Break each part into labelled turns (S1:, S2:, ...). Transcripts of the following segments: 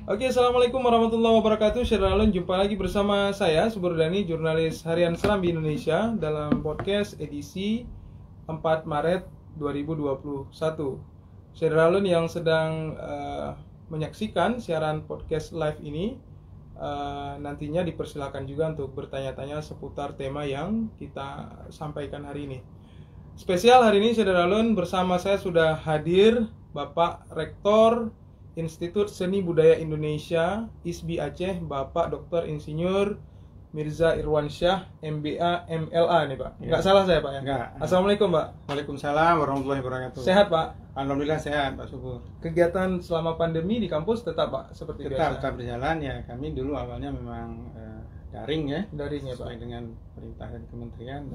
S1: Oke, assalamualaikum warahmatullahi wabarakatuh. Syaralun, jumpa lagi bersama saya Subur Dani, jurnalis harian Serambi Indonesia dalam podcast edisi 4 Maret 2021. Syaralun yang sedang menyaksikan siaran podcast live ini nantinya dipersilakan juga untuk bertanya-tanya seputar tema yang kita sampaikan hari ini. Spesial hari ini Syaralun, bersama saya sudah hadir Bapak Rektor Institut Seni Budaya Indonesia ISBI Aceh, Bapak Dr. Insinyur Mirza Irwansyah, MBA, MLA nih Pak. Nggak salah saya Pak ya?
S2: Nggak.
S1: Assalamualaikum Pak.
S2: Waalaikumsalam warahmatullahi wabarakatuh.
S1: Sehat Pak?
S2: Alhamdulillah sehat Pak Subur.
S1: Kegiatan selama pandemi di kampus tetap Pak seperti biasa?
S2: Tetap berjalan ya. Kami dulu awalnya memang daring ya.
S1: Daring ya Pak?
S2: Sesuai dengan perintah dari kementerian.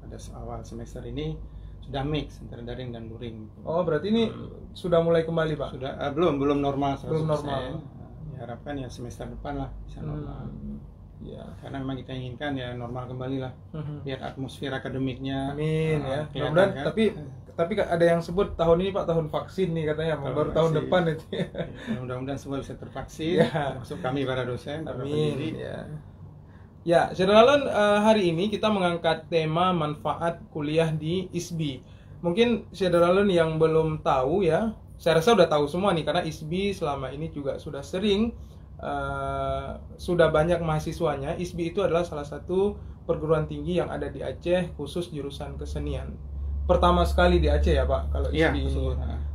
S2: Pada awal semester ini sudah mix antara daring dan luring.
S1: Oh, berarti ini sudah mulai kembali Pak?
S2: Sudah belum normal 100%.
S1: Belum normal.
S2: Diharapkan ya semester depan lah bisa normal.
S1: Ya.
S2: Karena memang kita inginkan ya normal kembali lah. Biar atmosfer akademiknya.
S1: Amin ya.
S2: Mudah-mudahan
S1: Kan? Tapi ada yang sebut tahun ini Pak tahun vaksin nih katanya, baru tahun depan itu.
S2: Ya, mudah-mudahan semua bisa tervaksin.
S1: Ya.
S2: Termasuk kami para dosen.
S1: Amin. Ya, Syaralun, hari ini kita mengangkat tema manfaat kuliah di ISBI. Mungkin Syaralun yang belum tahu ya, saya rasa udah tahu semua nih karena ISBI selama ini juga sudah sering, sudah banyak mahasiswanya. ISBI itu adalah salah satu perguruan tinggi yang ada di Aceh, khusus jurusan kesenian. Pertama sekali di Aceh ya Pak, kalau ISBI ini.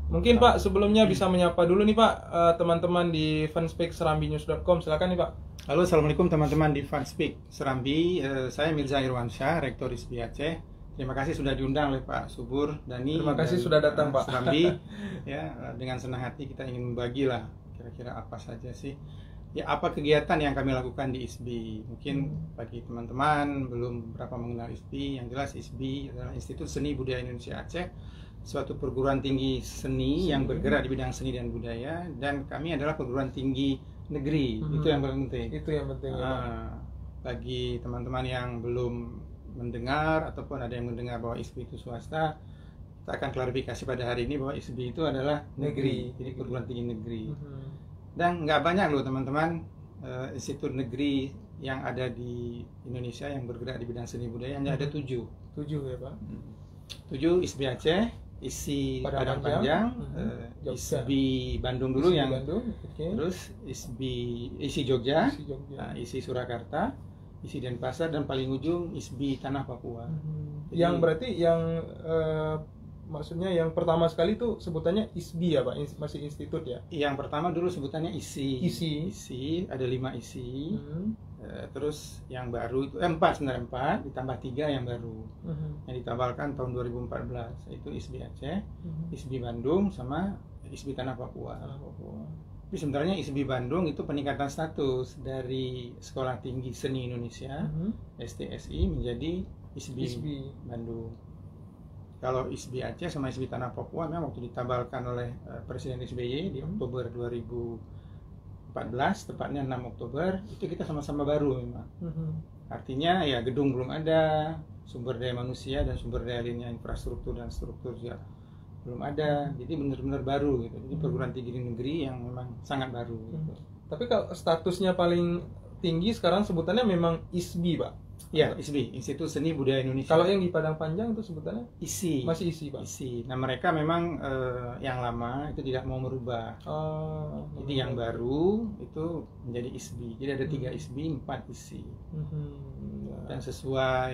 S1: Mungkin Pak sebelumnya bisa menyapa dulu nih Pak teman-teman di fanspeak serambinews.com. Silakan nih Pak.
S2: Halo, assalamualaikum teman-teman di fanspeak Serambi. Saya Mirza Irwansyah, Rektor ISBI Aceh. Terima kasih sudah diundang oleh Pak Subur Dani.
S1: Terima kasih sudah datang Pak.
S2: Serambi. Ya, dengan senang hati kita ingin membagi lah kira-kira apa saja sih. Ya, apa kegiatan yang kami lakukan di ISBI. Mungkin bagi teman-teman belum berapa mengenal ISBI, yang jelas ISBI adalah Institut Seni Budaya Indonesia Aceh, suatu perguruan tinggi seni yang bergerak di bidang seni dan budaya, dan kami adalah perguruan tinggi negeri. Itu yang paling penting.
S1: Itu yang penting.
S2: Bagi teman-teman yang belum mendengar ataupun ada yang mendengar bahwa ISBI itu swasta, kita akan klarifikasi pada hari ini bahwa ISBI itu adalah negeri, jadi perguruan tinggi negeri. Dan nggak banyak loh teman-teman institut negeri yang ada di Indonesia yang bergerak di bidang seni budaya, hanya ada 7
S1: ya Pak.
S2: 7 ISBI Aceh, ISI Padang Panjang, ISBI Bandung dulu yang terus ISI Jogja, ISI Surakarta, ISI Denpasar, dan paling ujung ISBI Tanah Papua. Jadi,
S1: yang berarti yang maksudnya yang pertama sekali itu sebutannya ISBI ya Pak, masih institut ya? Yang
S2: pertama dulu sebutannya ISI.
S1: ISI
S2: ada 5 ISI. Terus yang baru itu 4 sebenarnya, 4 ditambah 3 yang baru. Yang ditambahkan tahun 2014 itu ISBI Aceh, ISBI Bandung, sama ISBI Tanah Papua. Tapi sebenarnya ISBI Bandung itu peningkatan status dari Sekolah Tinggi Seni Indonesia STSI menjadi ISBI Bandung. Kalau ISBI Aceh sama ISBI Tanah Papua memang waktu ditabalkan oleh Presiden SBY di Oktober 2014, tepatnya 6 Oktober, itu kita sama-sama baru memang. Artinya ya gedung belum ada, sumber daya manusia dan sumber daya lainnya, infrastruktur dan struktur juga belum ada. Jadi benar-benar baru gitu. Jadi perguruan tinggi negeri yang memang sangat baru gitu.
S1: Tapi kalau statusnya paling tinggi sekarang sebutannya memang ISBI Pak?
S2: Ya, ISBI, Institut Seni Budaya Indonesia.
S1: Kalau yang di Padang Panjang itu sebutannya
S2: ISI.
S1: Masih ISI Pak?
S2: ISI. Nah mereka memang yang lama itu tidak mau merubah. Jadi yang baru itu menjadi ISBI. Jadi ada 3 ISBI, 4 ISI. Dan sesuai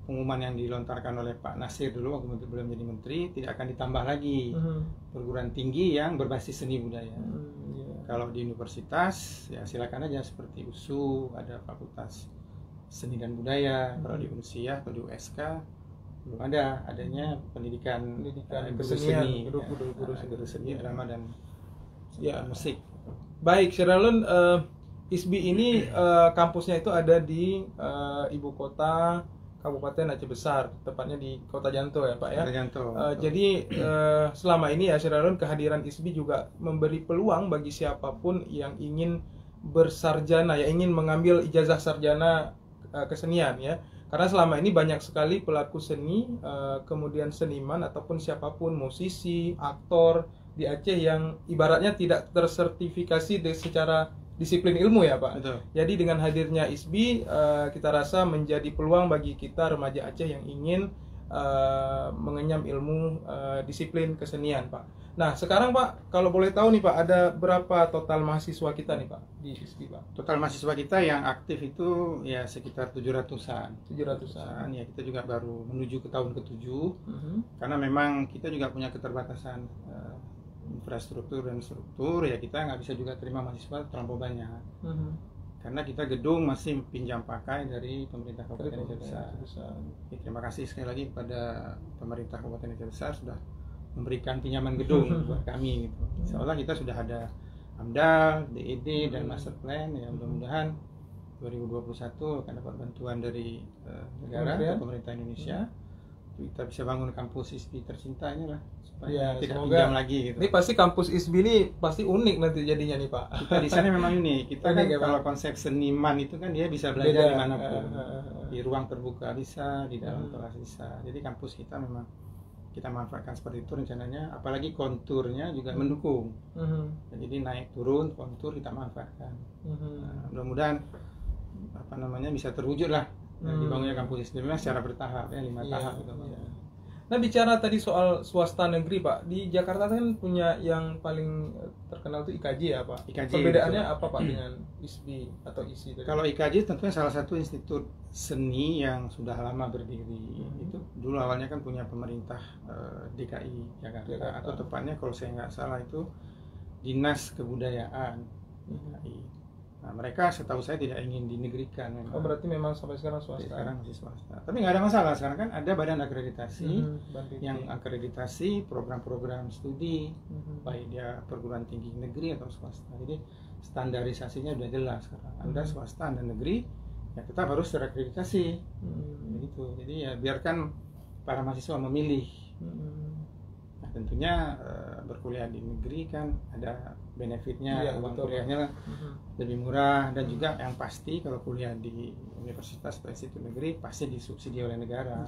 S2: pengumuman yang dilontarkan oleh Pak Nasir dulu waktu belum menjadi menteri, tidak akan ditambah lagi perguruan tinggi yang berbasis seni budaya. Kalau di universitas ya silakan aja seperti USU, ada Fakultas Seni dan Budaya. Kalau di Unsiah atau di USK belum adanya pendidikan kesenian, guru seni, drama dan musik.
S1: Baik, Syaralun, ISBI ini kampusnya itu ada di ibu kota Kabupaten Aceh Besar, tepatnya di Kota Janto ya Pak ya. Jadi selama ini ya Syaralun, kehadiran ISBI juga memberi peluang bagi siapapun yang ingin bersarjana ya, ingin mengambil ijazah sarjana kesenian ya. Karena selama ini banyak sekali pelaku seni, kemudian seniman ataupun siapapun, musisi, aktor, di Aceh yang ibaratnya tidak tersertifikasi secara disiplin ilmu ya Pak.
S2: Betul.
S1: Jadi dengan hadirnya ISBI kita rasa menjadi peluang bagi kita remaja Aceh yang ingin mengenyam ilmu disiplin kesenian Pak. Nah sekarang Pak, kalau boleh tahu nih Pak, ada berapa total mahasiswa kita nih Pak di ISBI Pak?
S2: Total mahasiswa kita yang aktif itu ya sekitar 700-an.
S1: 700-an.
S2: Ya kita juga baru menuju ke tahun ke-7 karena memang kita juga punya keterbatasan infrastruktur dan struktur, ya kita nggak bisa juga terima mahasiswa terlalu banyak karena kita gedung masih pinjam pakai dari pemerintah Kabupaten Aceh Besar. Ya, terima kasih sekali lagi kepada pemerintah Kabupaten Aceh Besar sudah memberikan pinjaman gedung buat kami gitu. Insya Allah kita sudah ada AMDAL, DED dan master plan, ya mudah-mudahan 2021 akan dapat bantuan dari negara atau pemerintah Indonesia. Kita bisa bangun kampus ISBI tercintanya lah supaya tidak pinjam lagi gitu.
S1: Ini pasti kampus ISBI ini pasti unik nanti jadinya nih Pak.
S2: Kita di sana memang unik. Kita kan kalau konsep seniman itu kan dia bisa belajar dimanapun, di ruang terbuka bisa, di dalam kelas bisa. Jadi kampus kita memang kita manfaatkan seperti itu rencananya. Apalagi konturnya juga mendukung. Jadi naik turun kontur kita manfaatkan. Nah, mudah-mudahan bisa terwujud lah. Dibangunnya kampus ISBI memang secara bertahap ya 5 tahap gitu.
S1: Nah bicara tadi soal swasta negeri Pak, di Jakarta kan punya yang paling terkenal itu IKJ ya Pak.
S2: IKJ,
S1: perbedaannya apa Pak dengan ISBI atau ISI tadi?
S2: Kalau IKJ tentunya salah satu institut seni yang sudah lama berdiri. Itu dulu awalnya kan punya pemerintah DKI Jakarta, atau tepatnya kalau saya nggak salah itu Dinas Kebudayaan DKI. Nah, mereka setahu saya tidak ingin dinegrikan memang.
S1: Oh, berarti memang sampai sekarang swasta.
S2: Sekarang masih swasta. Tapi nggak ada masalah, sekarang kan ada badan akreditasi yang akreditasi program-program studi, baik dia perguruan tinggi negeri atau swasta. Jadi standarisasinya sudah jelas sekarang. Anda swasta, Anda negeri, ya tetap harus terakreditasi. Begitu. Jadi ya biarkan para mahasiswa memilih. Nah, tentunya berkuliah di negeri kan ada benefitnya, uang kuliahnya lebih murah, dan juga yang pasti kalau kuliah di universitas atau institut negeri pasti disubsidi oleh negara.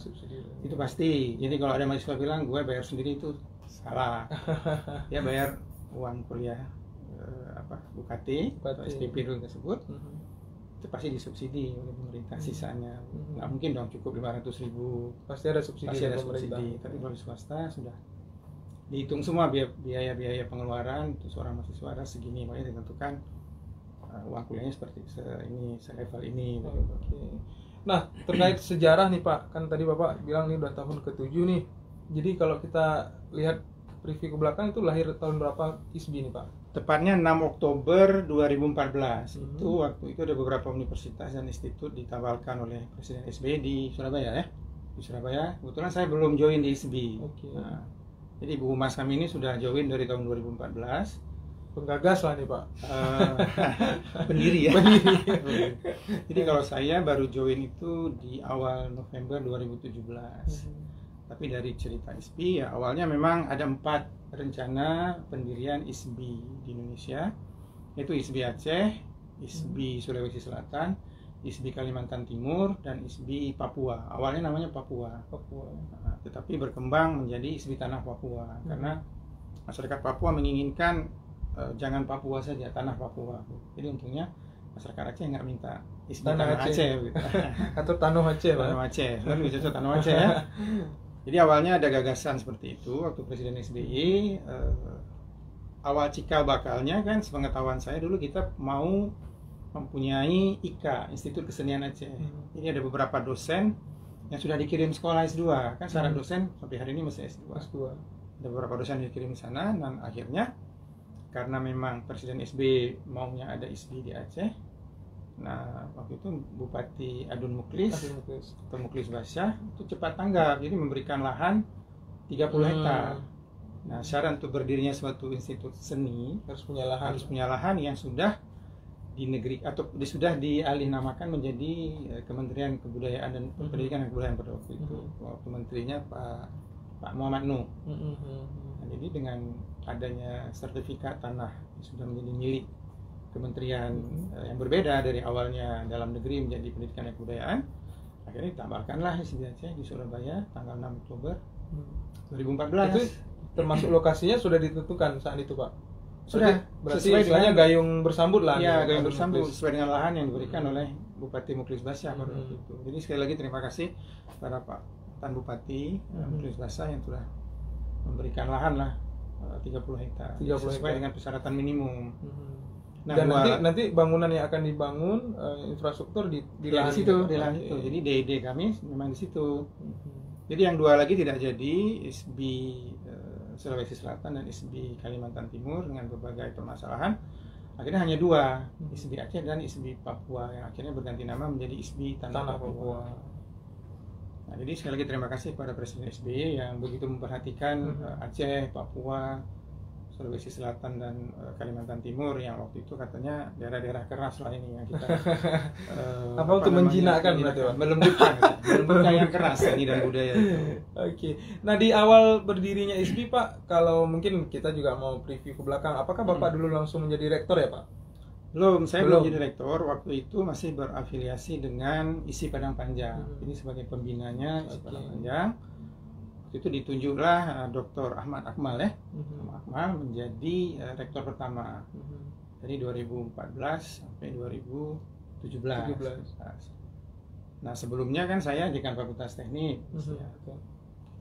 S2: Itu pasti. Jadi kalau ada mahasiswa bilang gue bayar sendiri, itu salah. Dia bayar uang kuliah UKT atau SPP dulu tersebut, itu pasti disubsidi oleh pemerintah sisanya. Nggak mungkin dong cukup 500.000.
S1: Pasti ada subsidi.
S2: Pasti ada subsidi. Tapi kalau swasta sudah dihitung semua biaya pengeluaran untuk seorang mahasiswa ada segini, makanya ditentukan uang kuliahnya seperti selevel ini.
S1: Nah terkait sejarah nih Pak, kan tadi Bapak bilang ini udah tahun ke-7 nih. Jadi kalau kita lihat preview ke belakang, itu lahir tahun berapa ISBI nih Pak?
S2: Tepatnya 6 Oktober 2014. Itu waktu itu ada beberapa universitas dan institut ditawarkan oleh Presiden SBY di Surabaya ya. Di Surabaya. Kebetulan saya belum join di ISBI. Nah, jadi Bu Humas kami ini sudah join dari tahun 2014.
S1: Penggagas lah nih Pak.
S2: Pendiri ya. Jadi kalau saya baru join itu di awal November 2017. Tapi dari cerita ISBI ya awalnya memang ada 4 rencana pendirian ISBI di Indonesia, yaitu ISBI Aceh, ISBI Sulawesi Selatan, ISBI Kalimantan Timur, dan ISBI Papua. Awalnya namanya Papua. Nah, tetapi berkembang menjadi ISBI Tanah Papua karena masyarakat Papua menginginkan jangan Papua saja, Tanah Papua. Jadi untungnya masyarakat Aceh nggak minta ISBI Tanah Aceh gitu.
S1: Atau Tanah Aceh lah.
S2: Tanah Aceh, lebih cocok Tanah Aceh ya. Jadi awalnya ada gagasan seperti itu waktu Presiden SBY. Awal cikal bakalnya kan sepengetahuan saya dulu kita mau mempunyai IKA, Institut Kesenian Aceh. Jadi ada beberapa dosen yang sudah dikirim sekolah S2. Kan syarat dosen sampai hari ini masih S2. Ada beberapa dosen yang dikirim ke sana, dan akhirnya karena memang Presiden SBY maunya ada ISBI di Aceh. Nah, waktu itu Bupati Adun Muklis atau Muklis Basyah itu cepat tanggap, jadi memberikan lahan 30 hektar. Nah, syarat untuk berdirinya suatu institut seni harus punya lahan yang sudah di negeri atau sudah dialih-namakan menjadi Kementerian Kebudayaan dan Pendidikan dan Kebudayaan pada waktu itu. Waktu menterinya Pak Muhammad Nuh. Nah, jadi dengan adanya sertifikat tanah yang sudah menjadi milik kementerian yang berbeda dari awalnya dalam negeri menjadi Pendidikan dan Kebudayaan, akhirnya ditambahkanlah ISBI Aceh di Surabaya tanggal 6 Oktober 2014.
S1: Itu termasuk lokasinya sudah ditentukan saat itu Pak?
S2: Sudah.
S1: Berarti
S2: Sesuai
S1: istilahnya
S2: dengan
S1: gayung bersambut lah.
S2: ya,
S1: nih,
S2: gayung bersambut
S1: Muklis.
S2: sesuai dengan lahan yang diberikan oleh Bupati Muklis Basah pada waktu itu. Jadi sekali lagi terima kasih kepada Pak Tan Bupati Muklis Basah yang telah memberikan lahan lah 30 hektar
S1: 30
S2: sesuai
S1: hektar.
S2: dengan persyaratan minimum. Nah,
S1: Dan nanti bangunan yang akan dibangun infrastruktur di
S2: ya,
S1: lahan
S2: di situ,
S1: itu.
S2: di lahan itu. Jadi DED kami memang di situ. Jadi yang dua lagi tidak jadi, ISBI Sulawesi Selatan dan ISBI Kalimantan Timur dengan berbagai permasalahan. Akhirnya hanya dua, ISBI Aceh dan ISBI Papua yang akhirnya berganti nama menjadi ISBI Tanah Papua. Nah, jadi sekali lagi terima kasih kepada Presiden SBY yang begitu memperhatikan Aceh, Papua, Sulawesi Selatan dan Kalimantan Timur yang waktu itu katanya daerah-daerah keras lah ini yang kita
S1: apa untuk menjinakkan berarti Pak?
S2: melembutkan yang keras seni dan budaya itu.
S1: Oke. Nah, di awal berdirinya ISBI Pak, kalau mungkin kita juga mau preview ke belakang, apakah Bapak dulu langsung menjadi rektor ya Pak?
S2: Belum, saya belum jadi rektor. Waktu itu masih berafiliasi dengan ISI Padang Panjang. Ini sebagai pembinanya ISI Padang Panjang. Itu ditunjuklah Dr. Ahmad Akmal ya, Akmal menjadi rektor pertama dari 2014 sampai 2017. Nah sebelumnya kan saya dekan Fakultas Teknik,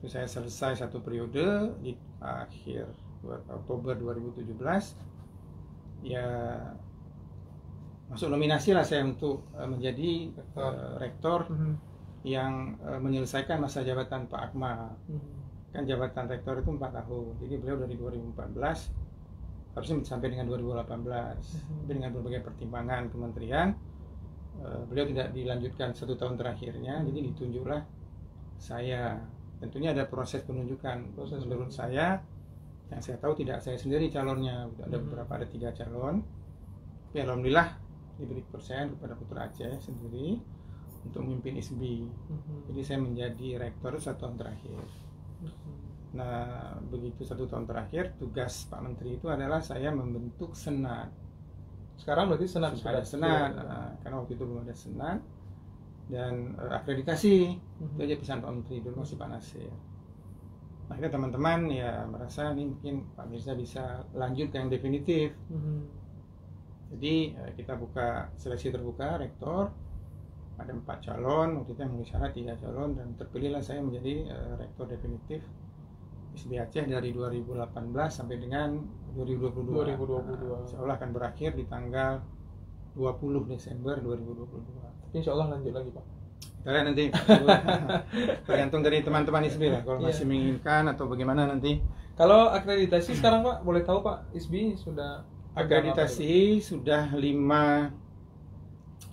S2: itu saya selesai satu periode di akhir Oktober 2017, ya masuk nominasi lah saya untuk menjadi rektor yang menyelesaikan masa jabatan Pak Akmal. Kan jabatan rektor itu 4 tahun, jadi beliau dari 2014 harusnya sampai dengan 2018. Tapi dengan berbagai pertimbangan kementerian, beliau tidak dilanjutkan 1 tahun terakhirnya, jadi ditunjuklah saya. Tentunya ada proses penunjukan. Menurut saya, yang saya tahu tidak saya sendiri calonnya, ada beberapa, ada 3 calon. Tapi alhamdulillah diberi kepercayaan kepada Putra Aceh sendiri untuk memimpin ISBI. Jadi saya menjadi rektor 1 tahun terakhir. Nah, begitu 1 tahun terakhir, tugas Pak Menteri itu adalah saya membentuk senat.
S1: Sekarang berarti senat
S2: ada senat, karena waktu itu belum ada senat. Dan akreditasi, itu aja pesan Pak Menteri, dulu masih Pak Nasir. Akhirnya teman-teman ya merasa ini mungkin Pak Mirza bisa lanjut ke yang definitif. Jadi kita buka seleksi terbuka rektor. Ada 4 calon, waktu itu yang memenuhi syarat 3 calon, dan terpilihlah saya menjadi rektor definitif ISBI Aceh dari 2018 sampai dengan 2022. Insya Allah akan berakhir di tanggal 20 Desember 2022.
S1: Tapi insya Allah lanjut lagi Pak.
S2: Kita lihat nanti, tergantung dari teman-teman ISBI lah, kalau masih menginginkan atau bagaimana nanti.
S1: Kalau akreditasi sekarang Pak, boleh tahu Pak, ISBI sudah
S2: akreditasi sudah 5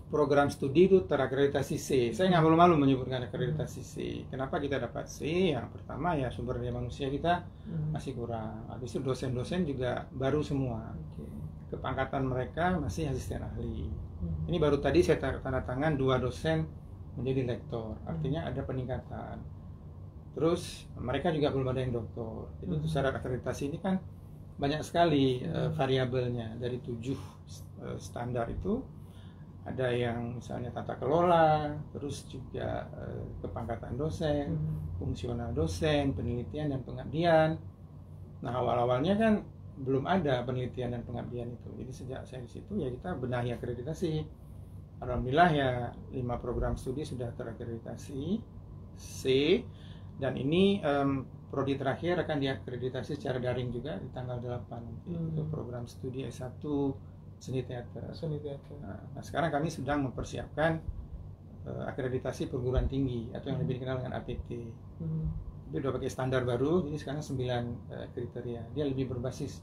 S2: program studi itu terakreditasi C. Saya nggak malu-malu menyebutkan akreditasi C. Kenapa kita dapat C? Yang pertama ya sumber daya manusia kita masih kurang. Habis itu dosen-dosen juga baru semua. Kepangkatan mereka masih asisten ahli. Ini baru tadi saya tanda tangan 2 dosen menjadi lektor. Artinya ada peningkatan. Terus mereka juga belum ada yang doktor. Jadi itu syarat akreditasi ini kan banyak sekali variabelnya. Dari 7 standar itu ada yang misalnya tata kelola, terus juga kepangkatan dosen, fungsional dosen, penelitian dan pengabdian. Nah awal-awalnya kan belum ada penelitian dan pengabdian itu. Jadi sejak saya di situ ya kita benahi akreditasi. Alhamdulillah ya 5 program studi sudah terakreditasi C, dan ini prodi terakhir akan diakreditasi secara daring juga di tanggal 8 untuk program studi S1 seni teater. Nah, sekarang kami sedang mempersiapkan akreditasi perguruan tinggi atau yang lebih dikenal dengan APT. Itu udah pakai standar baru, jadi sekarang 9 kriteria. Dia lebih berbasis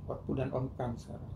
S2: output dan on-cam sekarang.